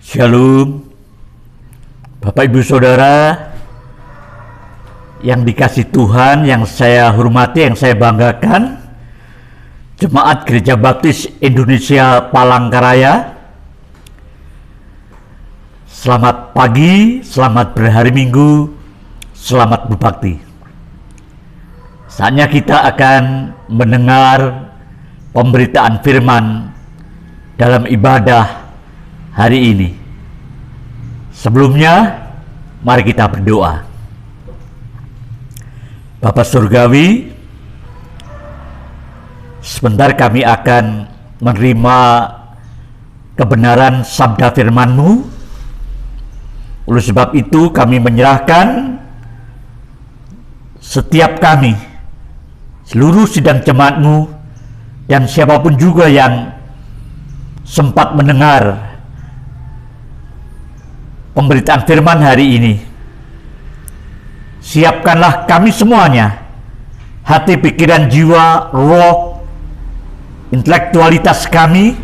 Shalom, Bapak Ibu Saudara yang dikasih Tuhan, yang saya hormati, yang saya banggakan, Jemaat Gereja Baptis Indonesia Palangkaraya. Selamat pagi, selamat berhari Minggu, selamat berbakti. Saatnya kita akan mendengar pemberitaan firman dalam ibadah hari ini. Sebelumnya, mari kita berdoa. Bapa Surgawi, sebentar kami akan menerima kebenaran sabda firman-Mu. Oleh sebab itu kami menyerahkan setiap kami, seluruh sidang jemaat-Mu, dan siapapun juga yang sempat mendengar pemberitaan firman hari ini. Siapkanlah kami semuanya, hati, pikiran, jiwa, roh, intelektualitas kami,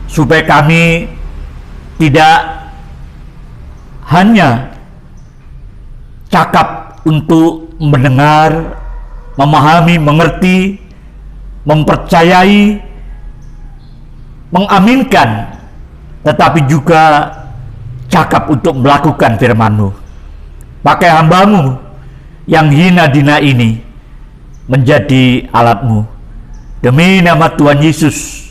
supaya kami tidak hanya cakap untuk mendengar, memahami, mengerti, mempercayai, mengaminkan, tetapi juga cakap untuk melakukan firman-Mu. Pakai hamba-Mu yang hina dina ini menjadi alat-Mu. Demi nama Tuhan Yesus,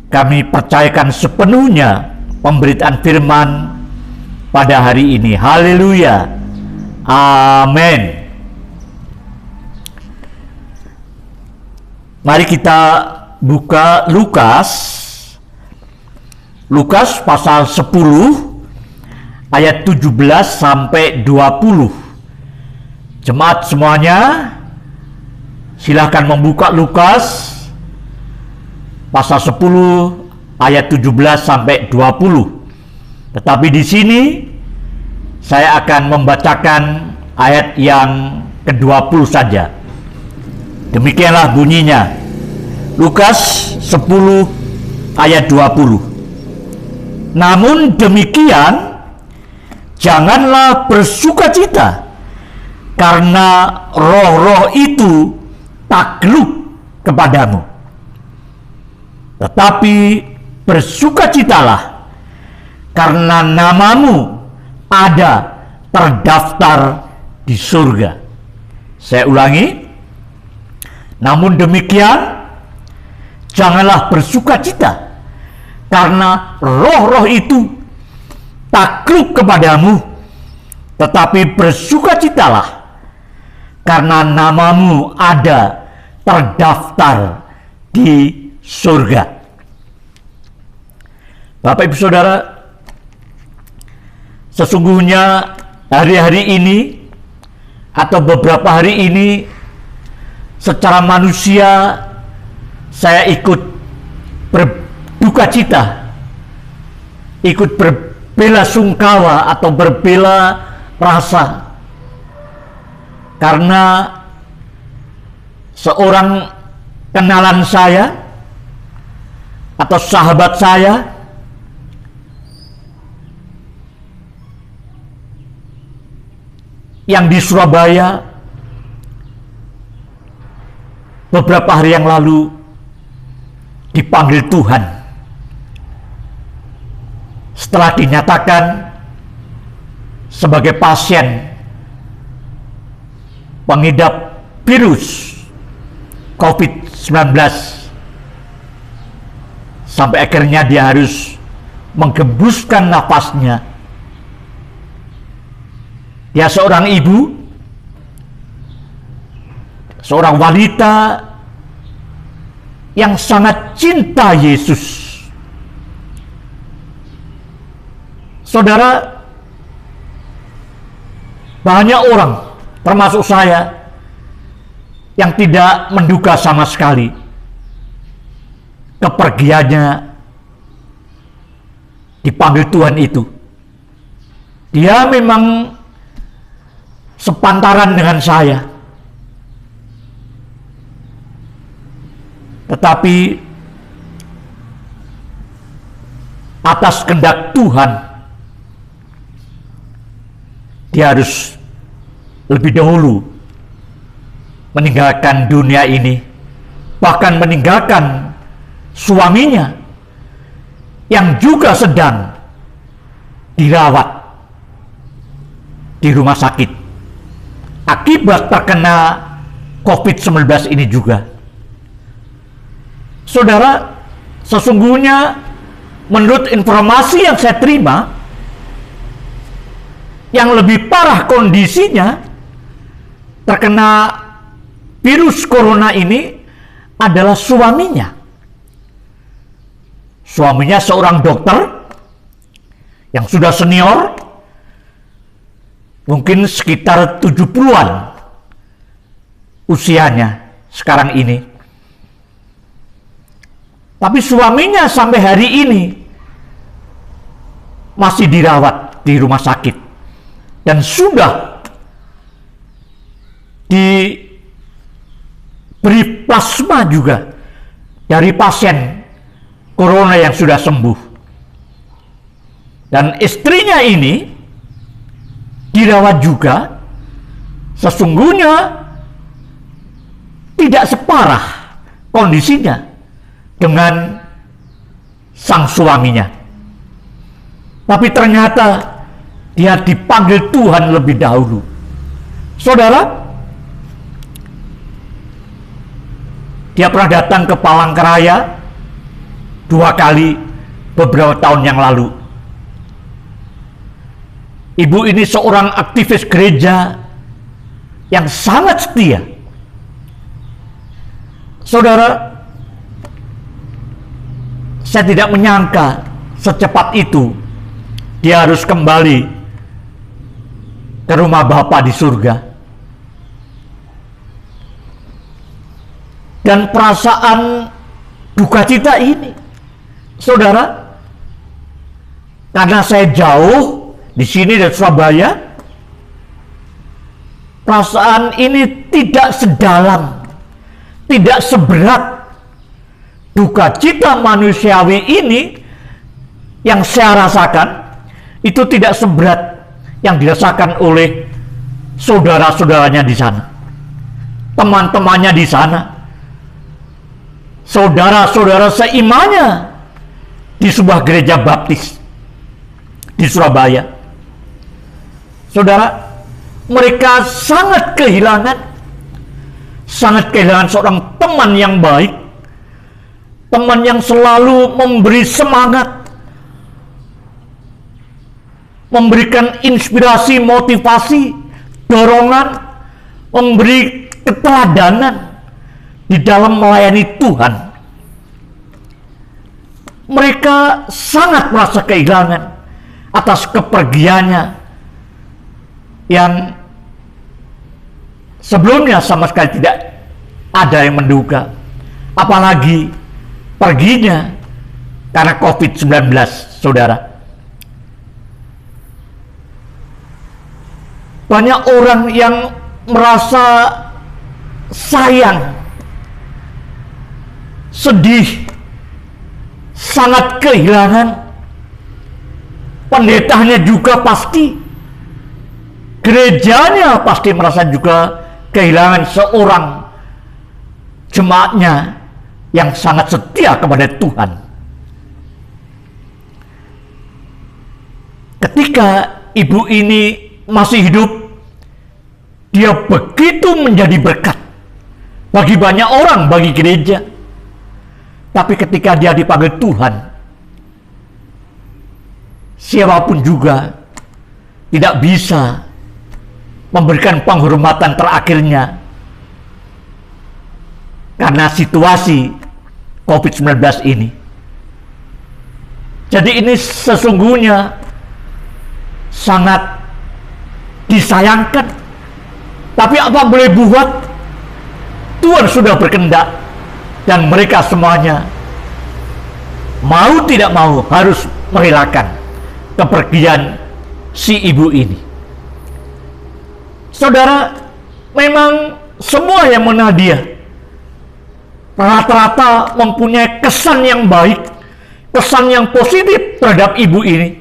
kami percayakan sepenuhnya pemberitaan firman pada hari ini. Haleluya. Amin. Mari kita buka Lukas pasal 10 ayat 17 sampai 20. Jemaat semuanya, silakan membuka Lukas pasal 10 ayat 17 sampai 20. Tetapi di sini saya akan membacakan ayat yang ke-20 saja. Demikianlah bunyinya. Lukas 10 ayat 20. Namun demikian, janganlah bersukacita karena roh-roh itu takluk kepadamu, tetapi bersukacitalah karena namamu ada terdaftar di surga. Saya ulangi. Namun demikian, janganlah bersukacita karena roh-roh itu takluk kepadamu, tetapi bersukacitalah karena namamu ada terdaftar di surga. Bapak Ibu Saudara, sesungguhnya hari-hari ini atau beberapa hari ini secara manusia saya ikut berduka cita, ikut berbelasungkawa atau berbela rasa karena seorang kenalan saya atau sahabat saya yang di Surabaya beberapa hari yang lalu dipanggil Tuhan setelah dinyatakan sebagai pasien pengidap virus COVID-19, sampai akhirnya dia harus menggembuskan nafasnya. Dia seorang ibu, seorang wanita yang sangat cinta Yesus. Saudara, banyak orang, termasuk saya, yang tidak menduga sama sekali kepergiannya dipanggil Tuhan itu. Dia memang sepantaran dengan saya, tetapi atas kehendak Tuhan, dia harus lebih dahulu meninggalkan dunia ini, bahkan meninggalkan suaminya yang juga sedang dirawat di rumah sakit akibat terkena COVID-19 ini juga. Saudara, sesungguhnya menurut informasi yang saya terima, yang lebih parah kondisinya terkena virus corona ini adalah suaminya. Suaminya seorang dokter yang sudah senior, mungkin sekitar 70-an usianya sekarang ini. Tapi suaminya sampai hari ini masih dirawat di rumah sakit dan sudah diberi plasma juga dari pasien corona yang sudah sembuh. Dan istrinya ini dirawat juga, sesungguhnya tidak separah kondisinya dengan sang suaminya. Tapi ternyata dia dipanggil Tuhan lebih dahulu. Saudara, dia pernah datang ke Palangkaraya 2 kali beberapa tahun yang lalu. Ibu ini seorang aktivis gereja yang sangat setia. Saudara, saya tidak menyangka secepat itu dia harus kembali ke rumah Bapa di surga. Dan perasaan duka cita ini, saudara, karena saya jauh di sini dari Surabaya, perasaan ini tidak sedalam, tidak seberat duka cita manusiawi ini yang saya rasakan. Itu tidak seberat yang dirasakan oleh saudara-saudaranya di sana, teman-temannya di sana, saudara-saudara seimannya di sebuah gereja baptis di Surabaya. Saudara, mereka sangat kehilangan seorang teman yang baik, teman yang selalu memberi semangat, memberikan inspirasi, motivasi, dorongan, memberi keteladanan di dalam melayani Tuhan. Mereka sangat merasa kehilangan atas kepergiannya yang sebelumnya sama sekali tidak ada yang menduga, apalagi perginya karena COVID-19, saudara. Banyak orang yang merasa sayang, sedih, sangat kehilangan. Pendetanya juga pasti, gerejanya pasti merasa juga kehilangan seorang jemaatnya yang sangat setia kepada Tuhan. Ketika ibu ini masih hidup, dia begitu menjadi berkat bagi banyak orang, bagi gereja. Tapi ketika dia dipanggil Tuhan, siapapun juga tidak bisa memberikan penghormatan terakhirnya karena situasi COVID-19 ini. Jadi ini sesungguhnya sangat disayangkan. Tapi apa boleh buat, Tuhan sudah berkehendak dan mereka semuanya mau tidak mau harus merelakan kepergian si ibu ini. Saudara, memang semua yang mengenal dia rata-rata mempunyai kesan yang baik kesan yang positif terhadap ibu ini.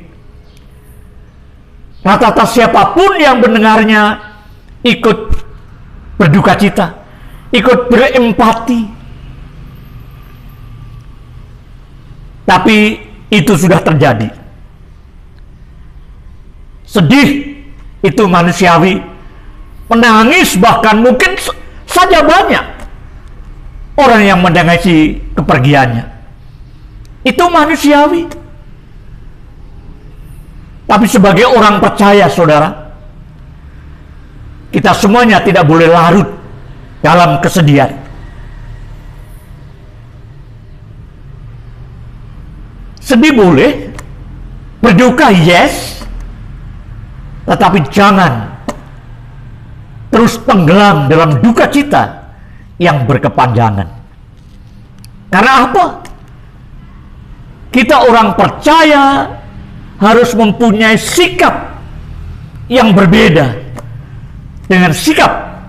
Rata-rata siapapun yang mendengarnya ikut berduka cita, ikut berempati. Tapi itu sudah terjadi. Sedih itu manusiawi, menangis bahkan mungkin saja banyak orang yang menangisi kepergiannya. Itu manusiawi. Tapi sebagai orang percaya, saudara, kita semuanya tidak boleh larut dalam kesedihan. Sedih boleh, berduka yes, tetapi jangan terus tenggelam dalam duka cita yang berkepanjangan. Karena apa? Kita orang percaya harus mempunyai sikap yang berbeda dengan sikap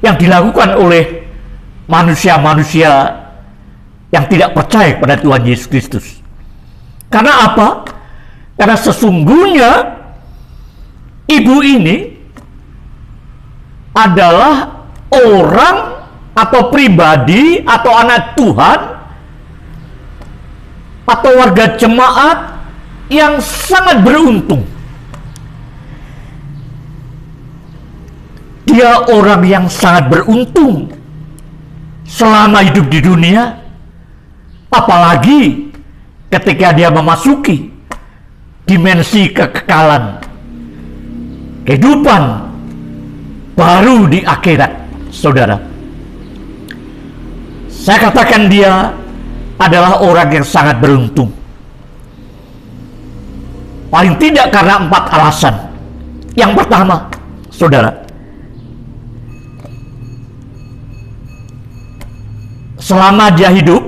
yang dilakukan oleh manusia-manusia yang tidak percaya pada Tuhan Yesus Kristus. Karena apa? Karena sesungguhnya ibu ini adalah orang atau pribadi atau anak Tuhan atau warga jemaat yang sangat beruntung. Dia orang yang sangat beruntung selama hidup di dunia, apalagi ketika dia memasuki dimensi kekekalan, kehidupan baru di akhirat, saudara. Saya katakan dia adalah orang yang sangat beruntung. Paling tidak karena 4 alasan. Yang pertama, saudara, selama dia hidup,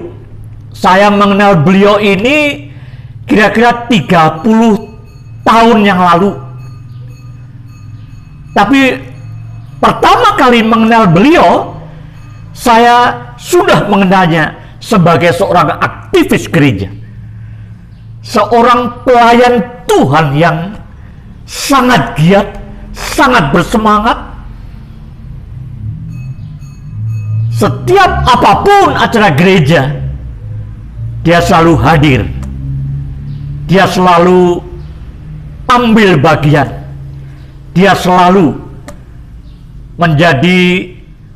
saya mengenal beliau ini kira-kira 30 tahun yang lalu. Tapi pertama kali mengenal beliau, saya sudah mengenalnya sebagai seorang aktivis gereja, seorang pelayan Tuhan yang sangat giat, sangat bersemangat. Setiap apapun acara gereja, dia selalu hadir. Dia selalu ambil bagian. Dia selalu menjadi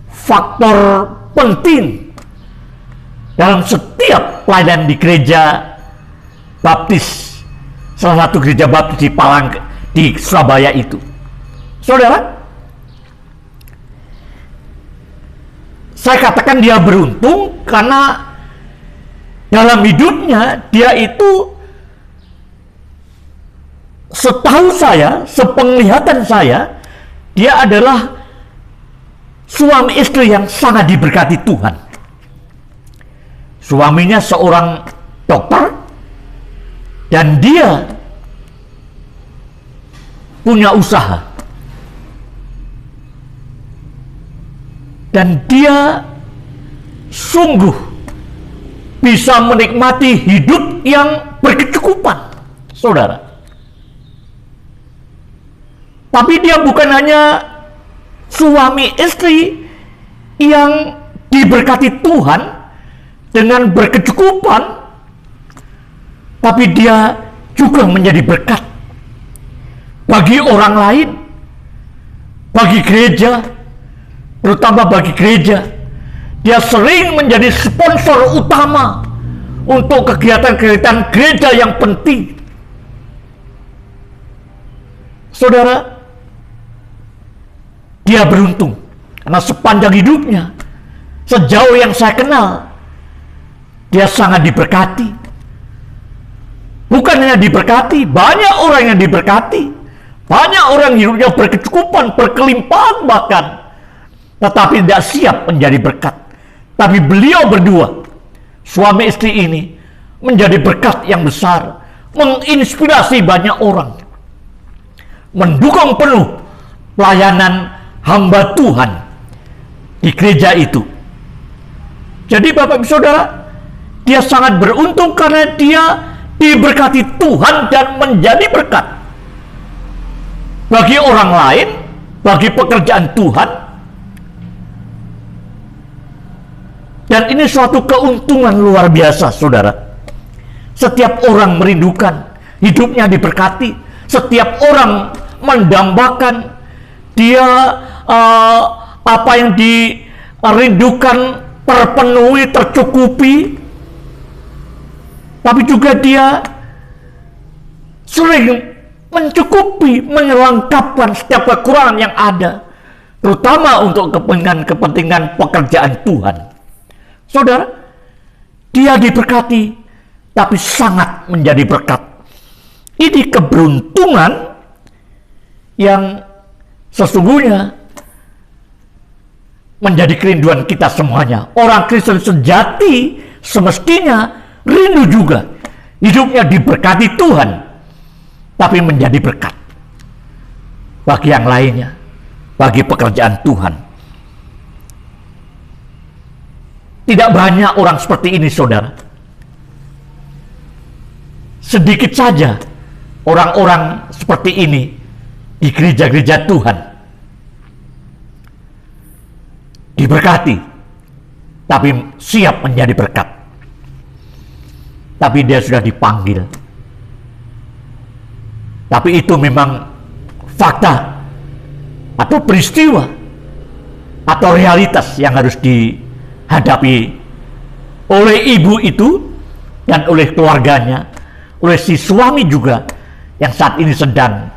faktor penting dalam setiap pelayanan di gereja Baptis, salah satu gereja Baptis di di Surabaya itu. Saudara, saya katakan dia beruntung karena dalam hidupnya dia itu, setahu saya, sepenglihatan saya, dia adalah suami istri yang sangat diberkati Tuhan. Suaminya seorang dokter dan dia punya usaha. Dan dia sungguh bisa menikmati hidup yang berkecukupan, saudara. Tapi dia bukan hanya suami istri yang diberkati Tuhan dengan berkecukupan, tapi dia juga menjadi berkat bagi orang lain, bagi gereja, terutama bagi gereja. Dia sering menjadi sponsor utama untuk kegiatan-kegiatan gereja yang penting. Saudara, dia beruntung karena sepanjang hidupnya, sejauh yang saya kenal, dia sangat diberkati. Bukan hanya diberkati, banyak orang yang diberkati, banyak orang hidupnya berkecukupan, berkelimpahan bahkan, tetapi tidak siap menjadi berkat. Tapi beliau berdua, suami istri ini, menjadi berkat yang besar, menginspirasi banyak orang, mendukung penuh pelayanan hamba Tuhan di gereja itu. Jadi Bapak Ibu Saudara, Dia sangat beruntung karena dia diberkati Tuhan dan menjadi berkat bagi orang lain, bagi pekerjaan Tuhan. Dan ini suatu keuntungan luar biasa, saudara. Setiap orang merindukan hidupnya diberkati. Setiap orang mendambakan dia apa yang dirindukan terpenuhi, tercukupi. Tapi juga dia sering mencukupi, melengkapkan setiap kekurangan yang ada, terutama untuk kepentingan pekerjaan Tuhan. Saudara, dia diberkati, tapi sangat menjadi berkat. Ini keberuntungan yang sesungguhnya menjadi kerinduan kita semuanya. Orang Kristen sejati semestinya rindu juga hidupnya diberkati Tuhan, tapi menjadi berkat bagi yang lainnya, bagi pekerjaan Tuhan. Tidak banyak orang seperti ini, saudara. Sedikit saja orang-orang seperti ini di gereja-gereja Tuhan. Diberkati, tapi siap menjadi berkat. Tapi dia sudah dipanggil. Tapi itu memang fakta atau peristiwa atau realitas yang harus dihadapi oleh ibu itu dan oleh keluarganya, oleh si suami juga yang saat ini sedang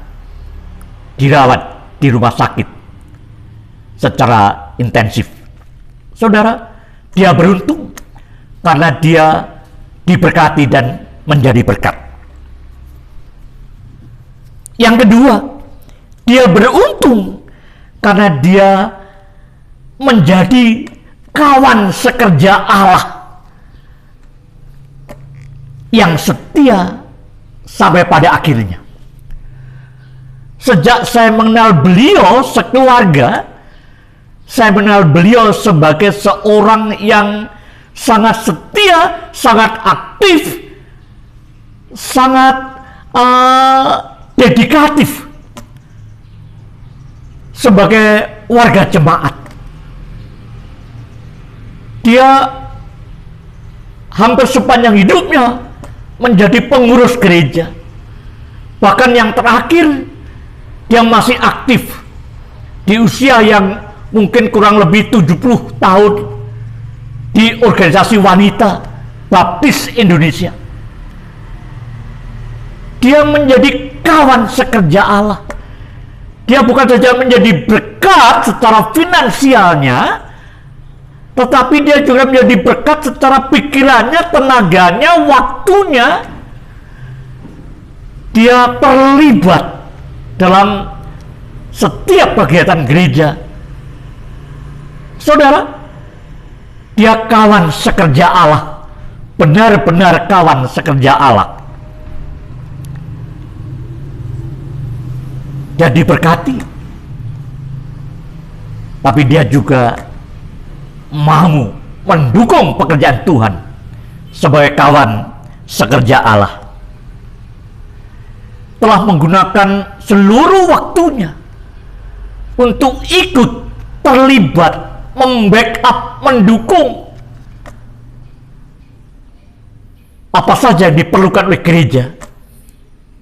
dirawat di rumah sakit secara intensif. Saudara, dia beruntung karena dia diberkati dan menjadi berkat. Yang kedua, dia beruntung karena dia menjadi kawan sekerja Allah yang setia sampai pada akhirnya. Sejak saya mengenal beliau sekeluarga, saya mengenal beliau sebagai seorang yang sangat setia, sangat aktif, sangat dedikatif sebagai warga jemaat. Dia hampir sepanjang hidupnya menjadi pengurus gereja. Bahkan yang terakhir, dia masih aktif di usia yang mungkin kurang lebih 70 tahun di organisasi wanita Baptis Indonesia. Dia menjadi kawan sekerja Allah. Dia bukan saja menjadi berkat secara finansialnya, tetapi dia juga menjadi berkat secara pikirannya, tenaganya, waktunya. Dia terlibat dalam setiap kegiatan gereja. Saudara, dia kawan sekerja Allah, benar-benar kawan sekerja Allah. Dia diberkati, tapi dia juga mau mendukung pekerjaan Tuhan sebagai kawan sekerja Allah. Telah menggunakan seluruh waktunya untuk ikut terlibat, membackup, mendukung apa saja yang diperlukan oleh gereja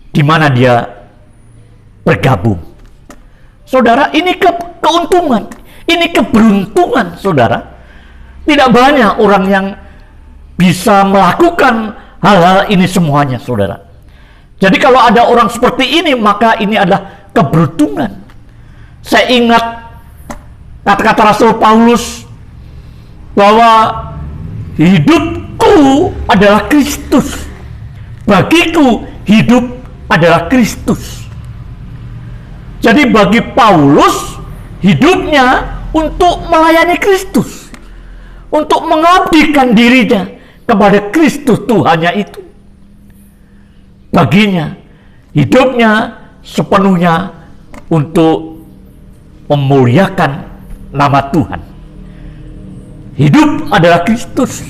di mana dia bergabung. Saudara, ini keuntungan, ini keberuntungan, saudara. Tidak banyak orang yang bisa melakukan hal-hal ini semuanya, saudara. Jadi kalau ada orang seperti ini, maka ini adalah keberuntungan. Saya ingat kata-kata Rasul Paulus bahwa hidupku adalah Kristus, bagiku hidup adalah Kristus. Jadi bagi Paulus, hidupnya untuk melayani Kristus, untuk mengabdikan dirinya kepada Kristus Tuhannya itu. Baginya, hidupnya sepenuhnya untuk memuliakan nama Tuhan. Hidup adalah Kristus.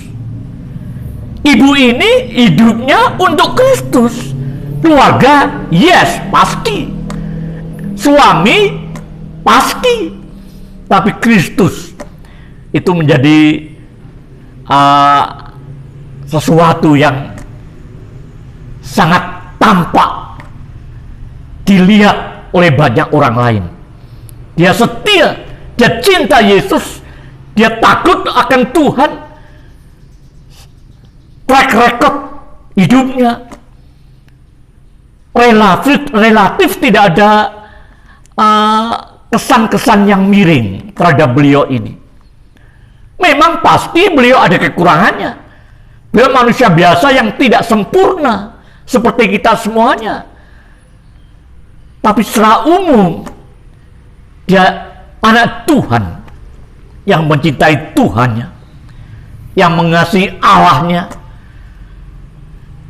Ibu ini hidupnya untuk Kristus. Keluarga, yes, pasti. Suami, pasti. Tapi Kristus itu menjadi sesuatu yang sangat tampak dilihat oleh banyak orang lain. Dia setia, dia cinta Yesus, dia takut akan Tuhan. Track record hidupnya relatif tidak ada kesan-kesan yang miring terhadap beliau ini. Memang pasti beliau ada kekurangannya. Beliau manusia biasa yang tidak sempurna seperti kita semuanya. Tapi secara umum dia anak Tuhan yang mencintai Tuhannya, yang mengasihi Allahnya,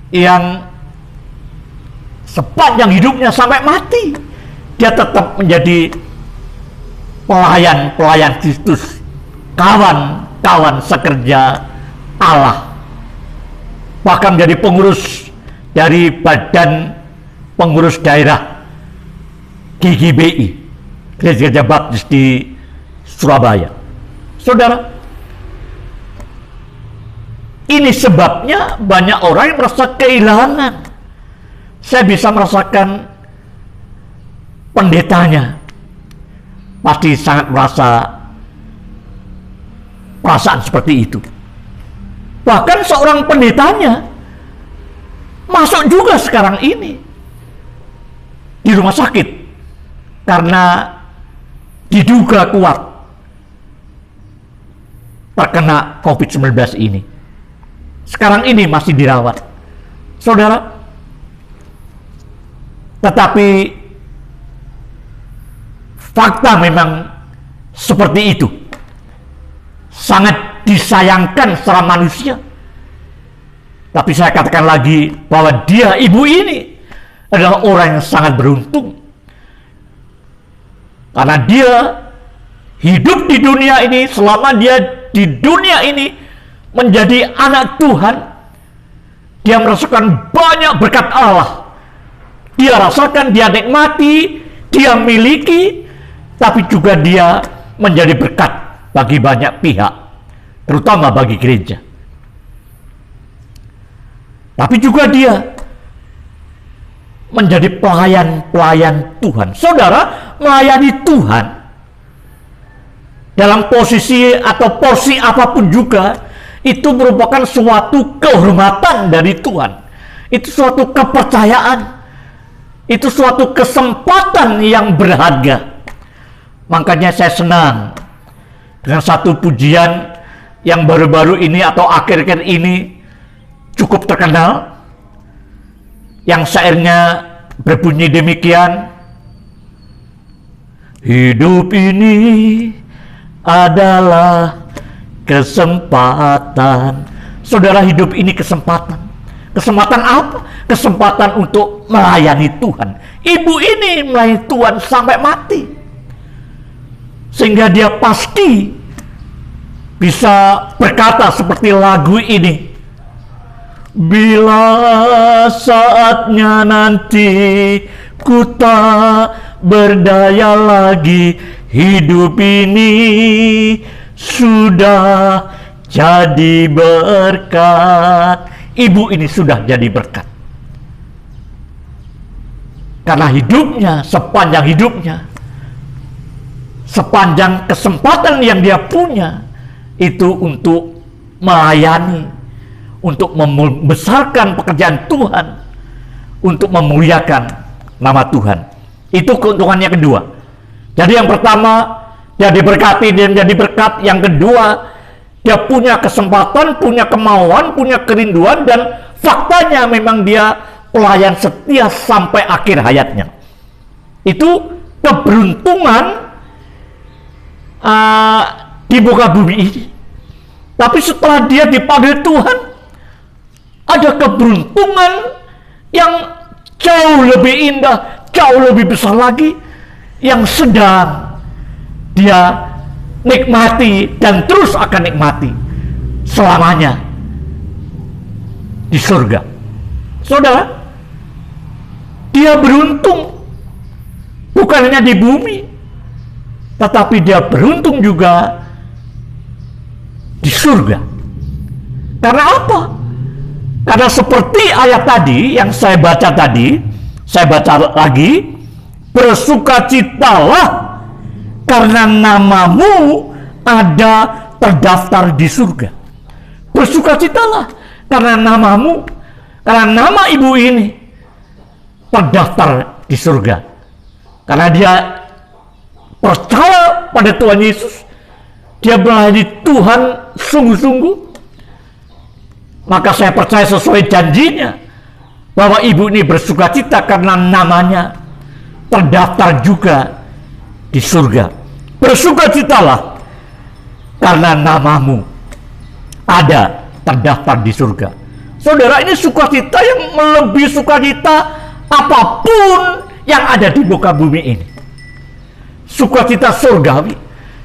yang sepanjang hidupnya sampai mati dia tetap menjadi pelayan Kristus, kawan sekerja Allah, bahkan menjadi pengurus dari Badan Pengurus Daerah GGBI, Gereja Baptis di Surabaya. Saudara, ini sebabnya banyak orang yang merasa kehilangan. Saya bisa merasakan pendetanya pasti sangat merasa perasaan seperti itu. Bahkan seorang pendetanya masuk juga sekarang ini di rumah sakit karena diduga kuat terkena COVID-19 ini. Sekarang ini masih dirawat, saudara. Tetapi fakta memang seperti itu. Sangat disayangkan secara manusia. Tapi saya katakan lagi bahwa dia, ibu ini, adalah orang yang sangat beruntung. Karena dia hidup di dunia ini, selama dia di dunia ini menjadi anak Tuhan, dia merasakan banyak berkat Allah. Dia rasakan, dia nikmati, dia miliki, tapi juga dia menjadi berkat bagi banyak pihak, terutama bagi gereja. Tapi juga dia menjadi pelayan Tuhan. Saudara, melayani Tuhan dalam posisi atau porsi apapun juga, itu merupakan suatu kehormatan dari Tuhan. Itu suatu kepercayaan. Itu suatu kesempatan yang berharga. Makanya saya senang dengan satu pujian yang baru-baru ini atau akhir-akhir ini cukup terkenal, yang syairnya berbunyi demikian: hidup ini adalah kesempatan. Saudara, hidup ini kesempatan. Kesempatan apa? Kesempatan untuk melayani Tuhan. Ibu ini melayani Tuhan sampai mati, sehingga dia pasti bisa berkata seperti lagu ini: bila saatnya nanti ku tak berdaya lagi, hidup ini sudah jadi berkat. Ibu ini sudah jadi berkat. Karena hidupnya, sepanjang hidupnya, sepanjang kesempatan yang dia punya, itu untuk melayani, untuk membesarkan pekerjaan Tuhan, untuk memuliakan nama Tuhan. Itu keuntungannya kedua. Jadi yang pertama, dia diberkati, dia menjadi berkat. Yang kedua, dia punya kesempatan, punya kemauan, punya kerinduan, dan faktanya memang dia pelayan setia sampai akhir hayatnya. Itu keberuntungan di muka bumi ini. Tapi setelah dia dipanggil Tuhan, ada keberuntungan yang jauh lebih indah, jauh lebih besar lagi, yang sedang dia nikmati dan terus akan nikmati selamanya. di surga. Saudara, dia beruntung bukan hanya di bumi, tetapi dia beruntung juga di surga. Karena apa? Karena seperti ayat tadi yang saya baca tadi, saya baca lagi, bersukacitalah karena namamu ada terdaftar di surga. Bersukacitalah karena namamu, karena nama ibu ini terdaftar di surga. Karena dia percaya pada Tuhan Yesus, dia melayani Tuhan sungguh-sungguh, maka saya percaya sesuai janjinya bahwa ibu ini bersukacita karena namanya terdaftar juga di surga. Bersukacitalah karena namamu ada terdaftar di surga. Saudara, ini sukacita yang melebihi sukacita apapun yang ada di muka bumi ini. Sukacita surgawi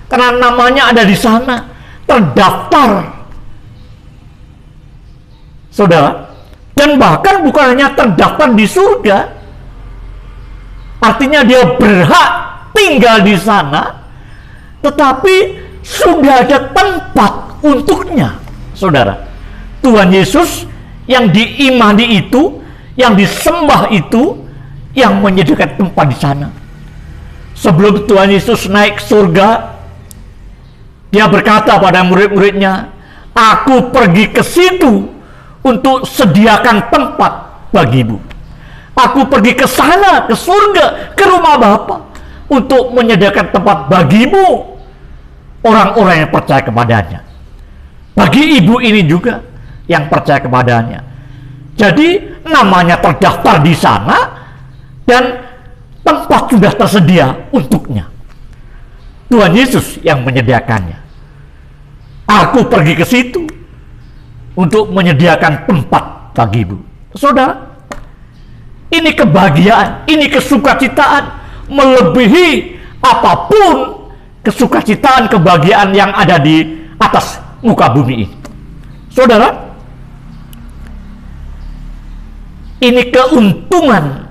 karena namanya ada di sana, terdaftar. Saudara, dan bahkan bukan hanya terdaftar di surga, artinya dia berhak tinggal di sana, tetapi sudah ada tempat untuknya. Saudara, Tuhan Yesus yang diimani itu, yang disembah itu, yang menyediakan tempat di sana. Sebelum Tuhan Yesus naik ke surga, dia berkata pada murid-muridnya, aku pergi ke situ untuk sediakan tempat bagimu. Aku pergi ke sana, ke surga, ke rumah Bapa, untuk menyediakan tempat bagimu, orang-orang yang percaya kepadanya. Bagi ibu ini juga yang percaya kepadanya. Jadi namanya terdaftar di sana dan tempat sudah tersedia untuknya. Tuhan Yesus yang menyediakannya. Aku pergi ke situ untuk menyediakan tempat bagimu. Saudara, ini kebahagiaan, ini kesukacitaan melebihi apapun kesukacitaan, kebahagiaan yang ada di atas muka bumi ini. Saudara, ini keuntungan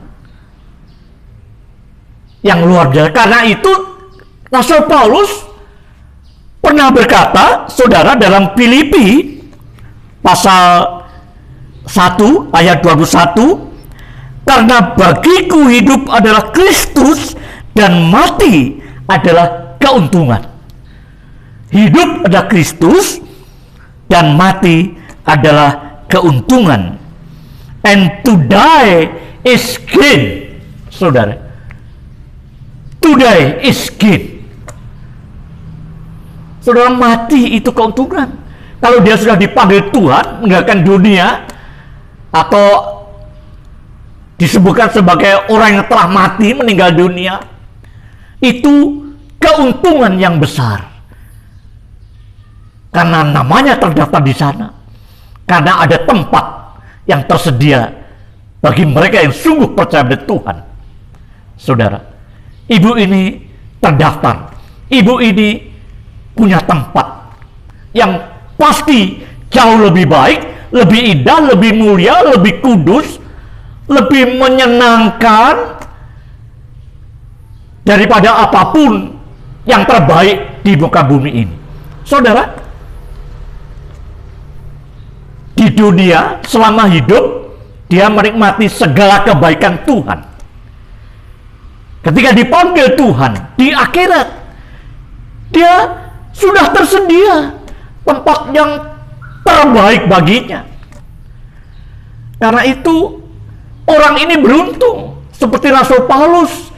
yang luar biasa. Karena itu Rasul Paulus pernah berkata, saudara, dalam Filipi pasal 1 ayat 21, karena bagiku hidup adalah Kristus dan mati adalah keuntungan. Hidup adalah Kristus dan mati adalah keuntungan. And to die is gain. Saudara, to die is gain. Saudara, mati itu keuntungan. Kalau dia sudah dipanggil Tuhan meninggalkan dunia, atau disebutkan sebagai orang yang telah mati meninggal dunia, itu keuntungan yang besar. Karena namanya terdaftar di sana, karena ada tempat yang tersedia bagi mereka yang sungguh percaya pada Tuhan. Saudara, ibu ini terdaftar. Ibu ini punya tempat yang pasti jauh lebih baik, lebih indah, lebih mulia, lebih kudus, lebih menyenangkan daripada apapun yang terbaik di muka bumi ini. Saudara, di dunia selama hidup dia menikmati segala kebaikan Tuhan. Ketika dipanggil Tuhan di akhirat, dia sudah tersedia tempat yang terbaik baginya. Karena itu orang ini beruntung, seperti Rasul Paulus,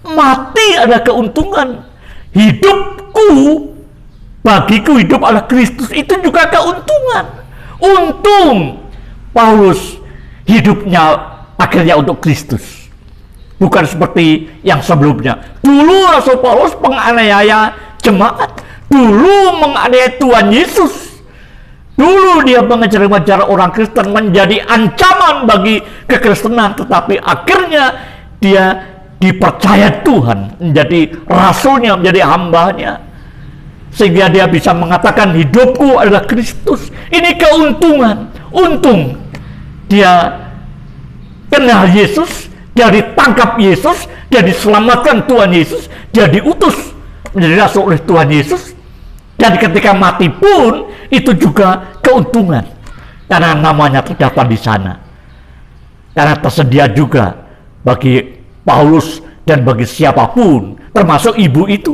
mati ada keuntungan. Hidupku, bagiku hidup adalah Kristus, itu juga keuntungan. Untung Paulus hidupnya akhirnya untuk Kristus, bukan seperti yang sebelumnya. Dulu Rasul Paulus penganiaya jemaat, dulu menganiaya Tuhan Yesus, dulu dia mengejar-ngejar orang Kristen, menjadi ancaman bagi kekristenan, tetapi akhirnya dia dipercaya Tuhan menjadi rasulnya, menjadi hambanya, sehingga dia bisa mengatakan hidupku adalah Kristus. Ini keuntungan. Untung dia kenal Yesus, dia ditangkap Yesus, dia diselamatkan Tuhan Yesus, dia diutus menjadi rasul oleh Tuhan Yesus, dan ketika mati pun itu juga keuntungan karena namanya terdaftar di sana, karena tersedia juga bagi Paulus dan bagi siapapun, termasuk ibu itu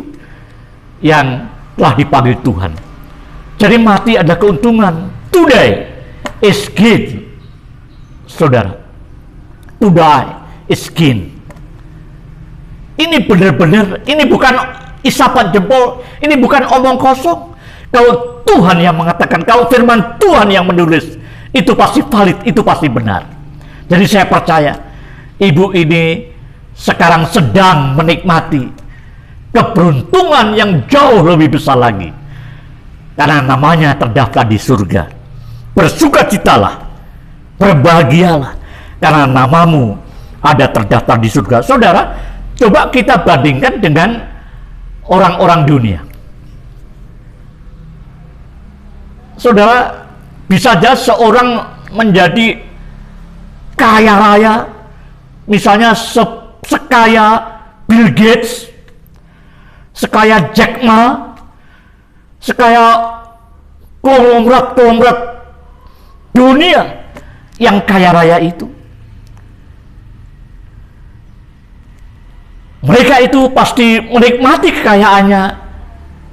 yang telah dipanggil Tuhan. Jadi mati adalah keuntungan. Today is gain, saudara. To die is gain. Ini benar-benar, ini bukan isapan jempol, ini bukan omong kosong. Kalau Tuhan yang mengatakan, kalau firman Tuhan yang menulis, itu pasti valid, itu pasti benar. Jadi saya percaya ibu ini sekarang sedang menikmati keberuntungan yang jauh lebih besar lagi, karena namanya terdaftar di surga. Bersukacitalah, berbahagialah, karena namamu ada terdaftar di surga. Saudara, coba kita bandingkan dengan orang-orang dunia. Saudara, bisa saja seorang menjadi kaya raya, misalnya sekaya Bill Gates, sekaya Jack Ma, sekaya konglomerat dunia yang kaya raya itu. Mereka itu pasti menikmati kekayaannya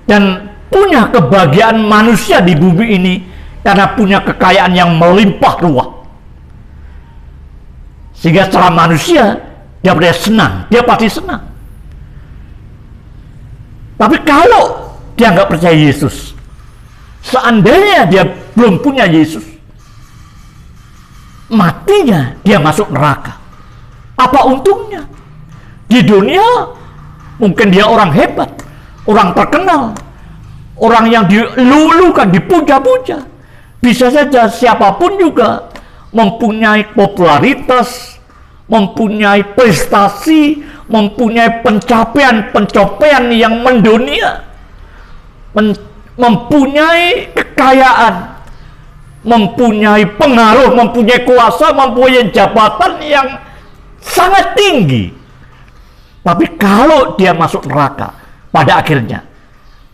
dan punya kebahagiaan manusia di bumi ini karena punya kekayaan yang melimpah ruah. Sehingga secara manusia dia pasti senang. Tapi kalau dia nggak percaya Yesus, seandainya dia belum punya Yesus, matinya dia masuk neraka. Apa untungnya? Di dunia mungkin dia orang hebat, orang terkenal, orang yang dilulukan, dipuja-puja. Bisa saja siapapun juga mempunyai popularitas, mempunyai prestasi, mempunyai pencapaian yang mendunia, mempunyai kekayaan, mempunyai pengaruh, mempunyai kuasa, mempunyai jabatan yang sangat tinggi. Tapi kalau dia masuk neraka pada akhirnya,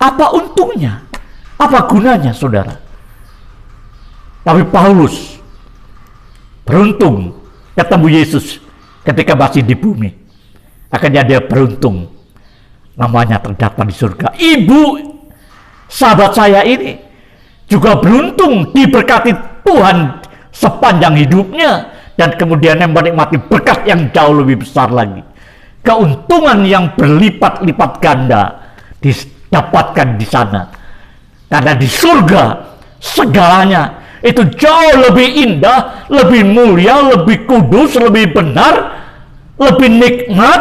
apa untungnya? Apa gunanya, saudara? Tapi Paulus beruntung ketemu Yesus ketika masih di bumi. Akhirnya dia beruntung, namanya terdaftar di surga. Ibu sahabat saya ini juga beruntung diberkati Tuhan sepanjang hidupnya, dan kemudian menikmati berkat yang jauh lebih besar lagi. Keuntungan yang berlipat-lipat ganda didapatkan di sana. Karena di surga segalanya itu jauh lebih indah, lebih mulia, lebih kudus, lebih benar, lebih nikmat,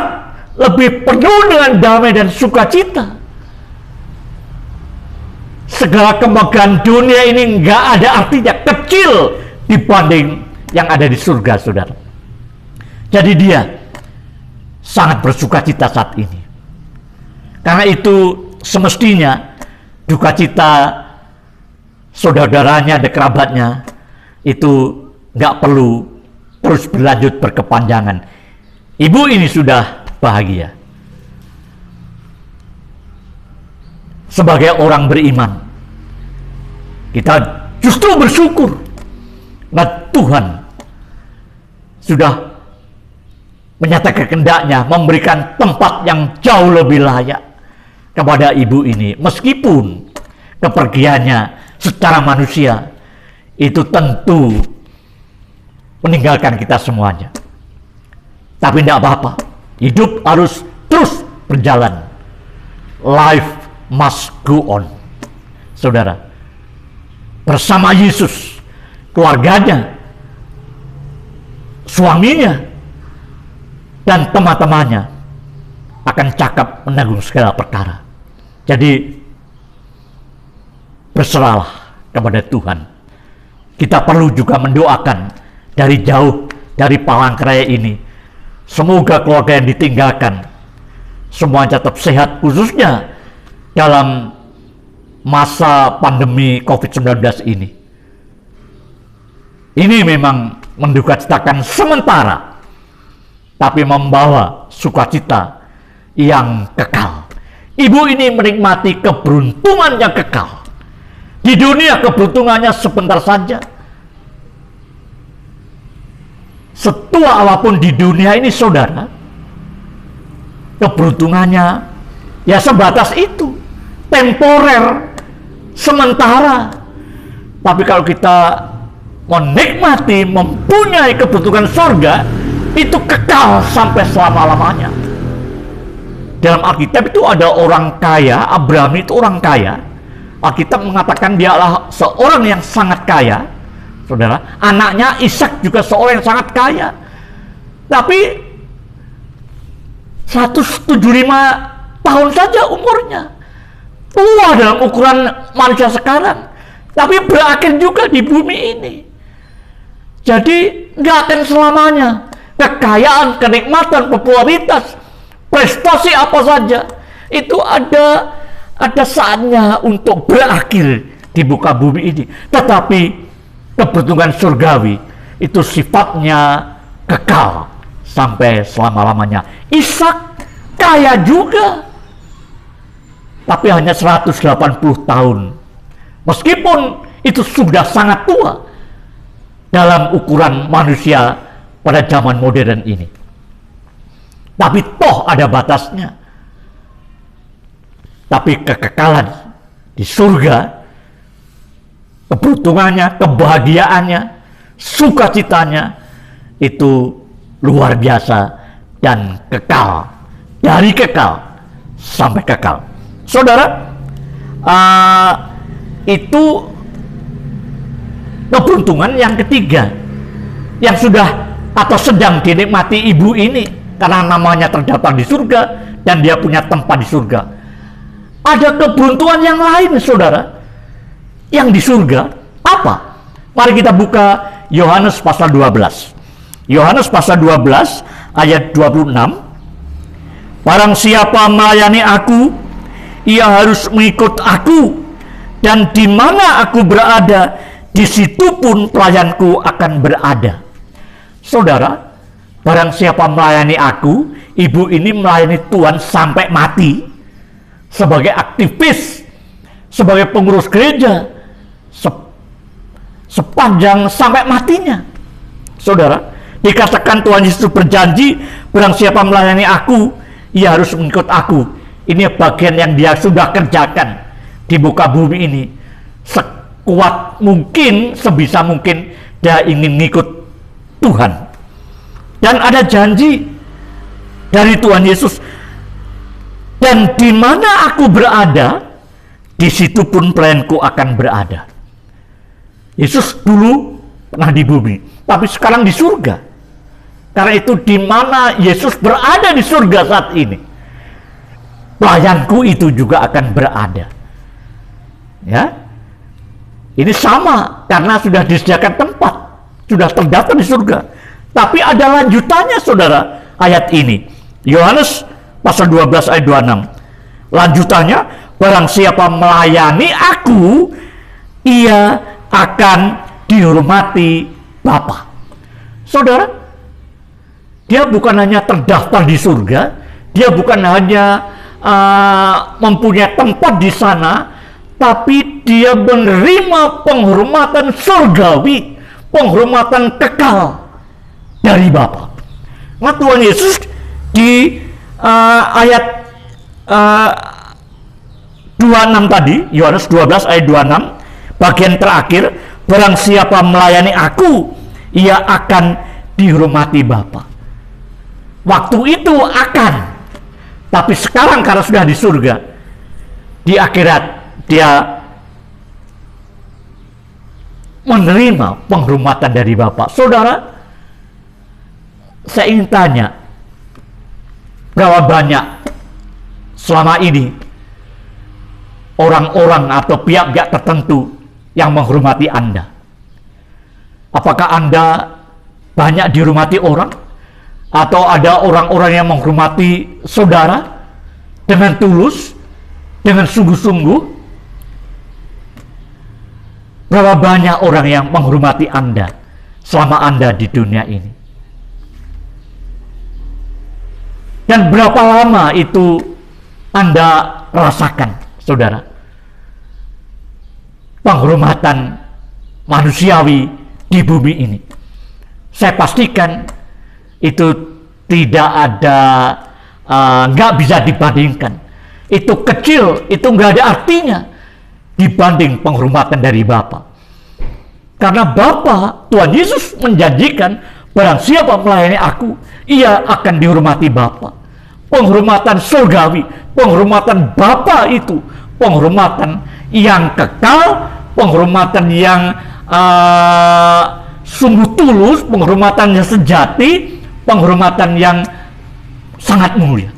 lebih penuh dengan damai dan sukacita. Segala kemegahan dunia ini nggak ada artinya, kecil dibanding yang ada di surga, saudara. Jadi dia sangat bersukacita saat ini. Karena itu semestinya dukacita saudara-saudaranya dan kerabatnya itu nggak perlu terus berlanjut berkepanjangan. Ibu ini sudah bahagia. Sebagai orang beriman, kita justru bersyukur. Nah, Tuhan sudah menyatakan kehendaknya memberikan tempat yang jauh lebih layak kepada ibu ini. Meskipun kepergiannya secara manusia itu tentu meninggalkan kita semuanya. Tapi tidak apa-apa. Hidup harus terus berjalan. Life must go on. Saudara, bersama Yesus, keluarganya, suaminya, dan teman-temannya akan cakap menanggung segala perkara. Jadi berserahlah kepada Tuhan. Kita perlu juga mendoakan dari jauh dari Palangkaraya ini. Semoga keluarga yang ditinggalkan semuanya tetap sehat, khususnya dalam masa pandemi COVID-19 ini. Ini memang mendukacitakan sementara, tapi membawa sukacita yang kekal. Ibu ini menikmati keberuntungan yang kekal. Di dunia keberuntungannya sebentar saja. Setua apapun di dunia ini, saudara, keberuntungannya ya sebatas itu, temporer, sementara. Tapi kalau kita menikmati, mempunyai keberuntungan surga, itu kekal sampai selama-lamanya. Dalam Alkitab itu ada orang kaya, Abraham itu orang kaya. Alkitab mengatakan dia adalah seorang yang sangat kaya, saudara. Anaknya Ishak juga seorang yang sangat kaya. Tapi 175 tahun saja umurnya. Tua dalam ukuran manusia sekarang. Tapi berakhir juga di bumi ini. Jadi nggak akan selamanya. Kekayaan, kenikmatan, popularitas, prestasi apa saja itu ada saatnya untuk berakhir di muka bumi ini. Tetapi keberuntungan surgawi itu sifatnya kekal sampai selama-lamanya. Ishak kaya juga, tapi hanya 180 tahun. Meskipun itu sudah sangat tua dalam ukuran manusia pada zaman modern ini. Tapi toh ada batasnya. Tapi kekekalan di surga, keberuntungannya, kebahagiaannya, sukacitanya itu luar biasa dan kekal. Dari kekal sampai kekal. Saudara, itu keberuntungan yang ketiga yang sudah atau sedang dinikmati ibu ini. Karena namanya terdapat di surga dan dia punya tempat di surga. Ada keberuntungan yang lain, saudara, yang di surga. Apa? Mari kita buka Yohanes pasal 12. Yohanes pasal 12 ayat 26. Barang siapa melayani aku, ia harus mengikut aku, dan di mana aku berada, di situ pun pelayanku akan berada. Saudara, barang siapa melayani aku, ibu ini melayani Tuhan sampai mati, sebagai aktivis, sebagai pengurus gereja, sepanjang sampai matinya. Saudara, dikatakan Tuhan Yesus berjanji, barang siapa melayani aku, ia harus mengikut aku. Ini bagian yang dia sudah kerjakan di muka bumi ini. Sekuat mungkin, sebisa mungkin dia ingin mengikut Tuhan. Dan ada janji dari Tuhan Yesus, dan di mana aku berada, di situ pun pelayanku akan berada. Yesus dulu pernah di bumi, tapi sekarang di surga. Karena itu di mana Yesus berada di surga saat ini, pelayanku itu juga akan berada. Ya, ini sama karena sudah disediakan tempat, sudah terdaftar di surga. Tapi ada lanjutannya, saudara, ayat ini. Yohanes pasal 12 ayat 26. Lanjutannya, barang siapa melayani aku, ia akan dihormati Bapa. Saudara, dia bukan hanya terdaftar di surga, dia bukan hanya mempunyai tempat di sana, tapi dia menerima penghormatan surgawi, penghormatan kekal dari Bapa. Nah, Tuhan Yesus di ayat 26 tadi, Yohanes 12 ayat 26, bagian terakhir, barang siapa melayani aku, ia akan dihormati Bapa. Waktu itu akan, tapi sekarang karena sudah di surga, di akhirat dia menerima penghormatan dari Bapa. Saudara, saya ingin tanya, berapa banyak selama ini orang-orang atau pihak-pihak tertentu yang menghormati Anda? Apakah Anda banyak dihormati orang? Atau ada orang-orang yang menghormati saudara dengan tulus, dengan sungguh-sungguh? Berapa banyak orang yang menghormati Anda selama Anda di dunia ini. Dan berapa lama itu Anda rasakan, saudara, penghormatan manusiawi di bumi ini? Saya pastikan itu tidak ada, nggak bisa dibandingkan. Itu kecil, itu nggak ada artinya dibanding penghormatan dari Bapa. Karena Bapa, Tuhan Yesus menjanjikan, barang siapa melayani aku, ia akan dihormati Bapa. Penghormatan surgawi, penghormatan Bapa itu, penghormatan yang kekal, penghormatan yang sungguh tulus, penghormatan yang sejati, penghormatan yang sangat mulia.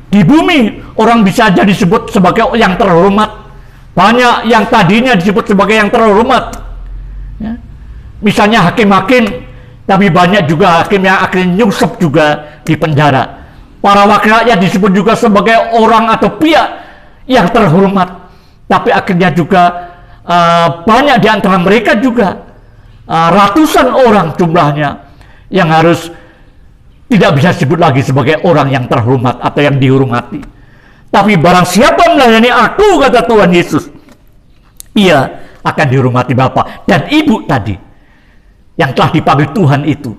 Di bumi orang bisa jadi disebut sebagai yang terhormat. Banyak yang tadinya disebut sebagai yang terhormat, ya. Misalnya hakim-hakim, tapi banyak juga hakim yang akhirnya nyungsep juga di penjara. Para wakil rakyat disebut juga sebagai orang atau pihak yang terhormat, tapi akhirnya juga banyak di antara mereka juga ratusan orang jumlahnya yang harus tidak bisa disebut lagi sebagai orang yang terhormat atau yang dihormati. Tapi barang siapa melayani aku, kata Tuhan Yesus, ia akan dihormati Bapa. Dan ibu tadi yang telah dipanggil Tuhan itu,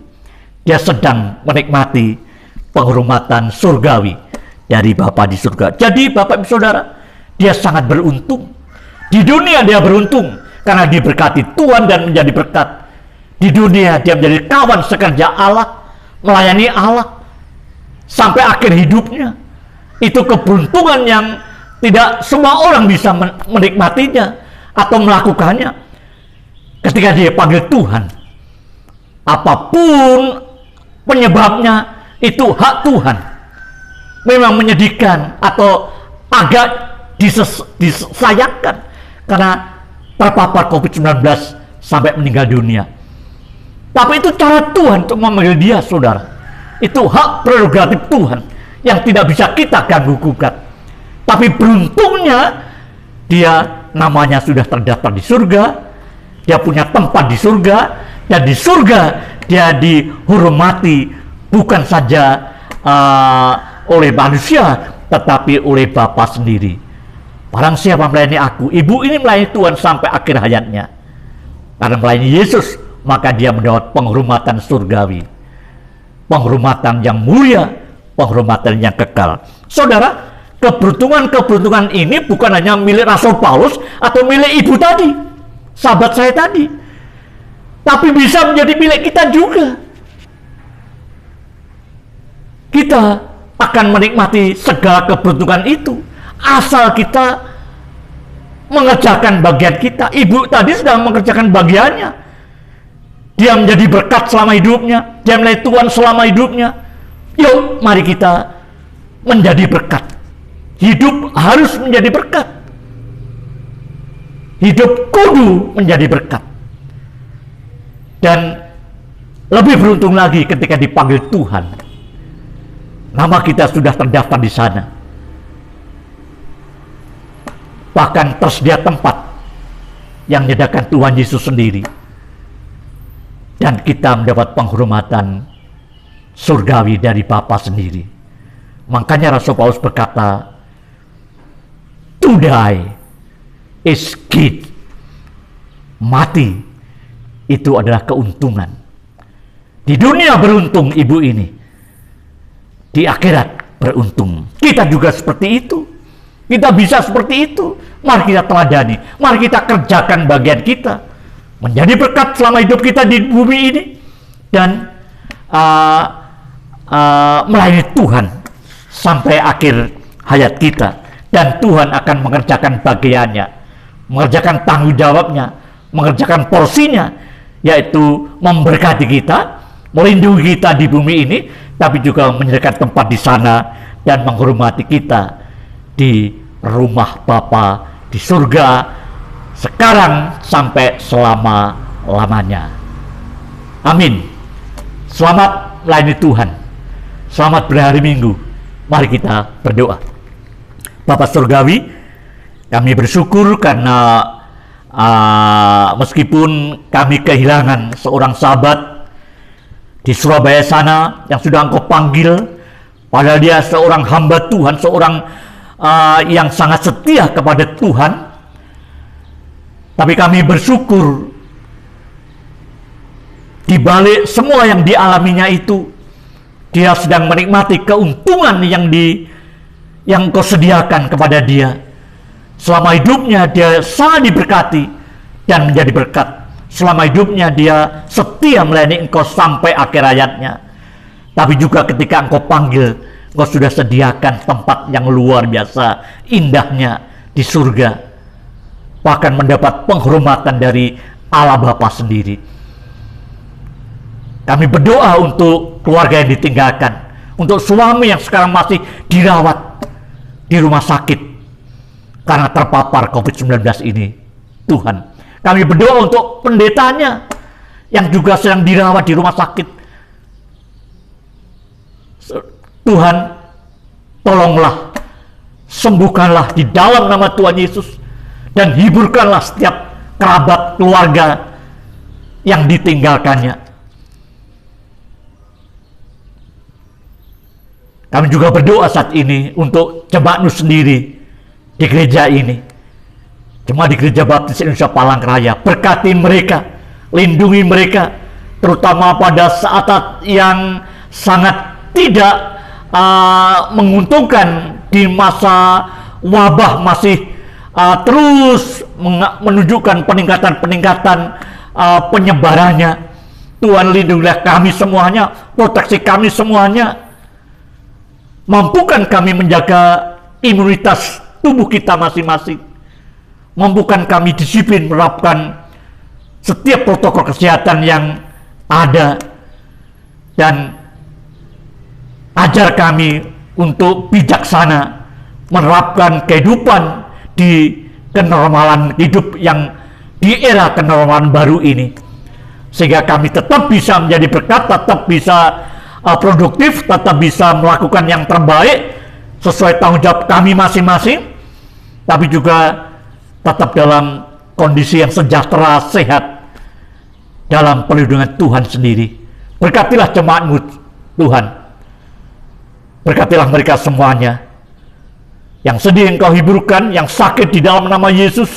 dia sedang menikmati penghormatan surgawi dari Bapa di surga. Jadi Bapak Ibu Saudara, dia sangat beruntung. Di dunia dia beruntung karena diberkati Tuhan dan menjadi berkat. Di dunia dia menjadi kawan sekerja Allah, melayani Allah sampai akhir hidupnya. Itu keberuntungan yang tidak semua orang bisa menikmatinya atau melakukannya. Ketika dia panggil Tuhan, apapun penyebabnya, itu hak Tuhan. Memang menyedihkan atau agak disayangkan karena terpapar COVID-19 sampai meninggal dunia. Tapi itu cara Tuhan untuk memanggil dia, saudara. Itu hak prerogatif Tuhan yang tidak bisa kita ganggu gugat. Tapi beruntungnya dia namanya sudah terdaftar di surga, dia punya tempat di surga, dan di surga dia dihormati bukan saja oleh manusia, tetapi oleh Bapa sendiri. Barang siapa melayani aku, ibu ini melayani Tuhan sampai akhir hayatnya. Karena melayani Yesus, maka dia mendapat penghormatan surgawi, penghormatan yang mulia, penghormatan yang kekal. Saudara, keberuntungan-keberuntungan ini bukan hanya milik Rasul Paulus atau milik ibu tadi, sahabat saya tadi, tapi bisa menjadi milik kita juga. Kita akan menikmati segala keberuntungan itu asal kita mengerjakan bagian kita. Ibu tadi sedang mengerjakan bagiannya. Dia menjadi berkat selama hidupnya, dia melayani Tuhan selama hidupnya. Yuk, mari kita menjadi berkat. Hidup harus menjadi berkat. Hidup kudu menjadi berkat. Dan lebih beruntung lagi ketika dipanggil Tuhan. Nama kita sudah terdaftar di sana. Bahkan tersedia tempat yang menyediakan Tuhan Yesus sendiri. Dan kita mendapat penghormatan surgawi dari Bapa sendiri. Makanya Rasul Paulus berkata, to die is gain. Mati itu adalah keuntungan. Di dunia beruntung ibu ini, di akhirat beruntung. Kita juga seperti itu. Kita bisa seperti itu. Mari kita teladani, mari kita kerjakan bagian kita, menjadi berkat selama hidup kita di bumi ini, dan melayani Tuhan sampai akhir hayat kita. Dan Tuhan akan mengerjakan bagiannya, mengerjakan tanggung jawabnya, mengerjakan porsinya, yaitu memberkati kita, melindungi kita di bumi ini, tapi juga menyediakan tempat di sana dan menghormati kita di rumah Bapa di surga sekarang sampai selama-lamanya. Amin. Selamat melayani Tuhan. Selamat berhari Minggu. Mari kita berdoa. Bapa surgawi, kami bersyukur karena Meskipun kami kehilangan seorang sahabat di Surabaya sana yang sudah Engkau panggil, padahal dia seorang hamba Tuhan, seorang yang sangat setia kepada Tuhan. Tapi kami bersyukur di balik semua yang dialaminya itu, dia sedang menikmati keuntungan yang Engkau sediakan kepada dia. Selama hidupnya dia sangat diberkati dan menjadi berkat. Selama hidupnya dia setia melayani Engkau sampai akhir hayatnya. Tapi juga ketika Engkau panggil, Engkau sudah sediakan tempat yang luar biasa indahnya di surga. Bahkan mendapat penghormatan dari Allah Bapa sendiri. Kami berdoa untuk keluarga yang ditinggalkan, untuk suami yang sekarang masih dirawat di rumah sakit karena terpapar COVID-19 ini. Tuhan, kami berdoa untuk pendetanya yang juga sedang dirawat di rumah sakit. Tuhan, tolonglah, sembuhkanlah di dalam nama Tuhan Yesus, dan hiburkanlah setiap kerabat keluarga yang ditinggalkannya. Kami juga berdoa saat ini untuk jemaat sendiri di gereja ini, jemaat di Gereja Baptis Indonesia Palangkaraya. Berkati mereka, lindungi mereka, terutama pada saat yang sangat tidak menguntungkan di masa wabah masih terus menunjukkan peningkatan penyebarannya. Tuhan, lindungilah kami semuanya, proteksi kami semuanya. Mampukan kami menjaga imunitas tubuh kita masing-masing. Mampukan kami disiplin menerapkan setiap protokol kesehatan yang ada. Dan ajar kami untuk bijaksana menerapkan kehidupan di kenormalan hidup yang di era kenormalan baru ini. Sehingga kami tetap bisa menjadi berkat, tetap bisa produktif, tetap bisa melakukan yang terbaik sesuai tanggung jawab kami masing-masing, tapi juga tetap dalam kondisi yang sejahtera, sehat, dalam perlindungan Tuhan sendiri. Berkatilah jemaat-Mu, Tuhan. Berkatilah mereka semuanya. Yang sedih Engkau hiburkan, yang sakit di dalam nama Yesus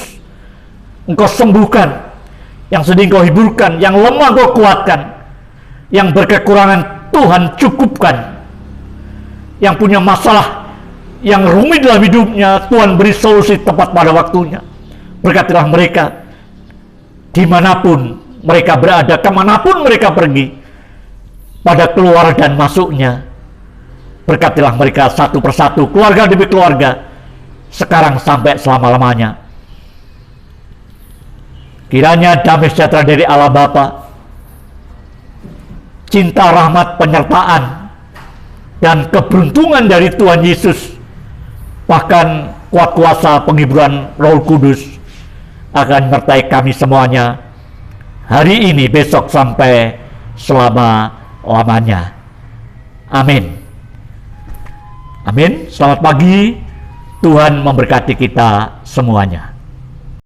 Engkau sembuhkan, yang sedih Engkau hiburkan, yang lemah Engkau kuatkan, yang berkekurangan Tuhan cukupkan, yang punya masalah yang rumit dalam hidupnya Tuhan beri solusi tepat pada waktunya. Berkatilah mereka dimanapun mereka berada, kemanapun mereka pergi, pada keluar dan masuknya. Berkatilah mereka satu persatu, keluarga demi keluarga, sekarang sampai selama-lamanya. Kiranya damai sejahtera dari Allah Bapa, cinta, rahmat, penyertaan, dan keberuntungan dari Tuhan Yesus, bahkan kuat kuasa penghiburan Roh Kudus akan menyertai kami semuanya hari ini, besok, sampai selama-lamanya. Amin. Amin. Selamat pagi. Tuhan memberkati kita semuanya.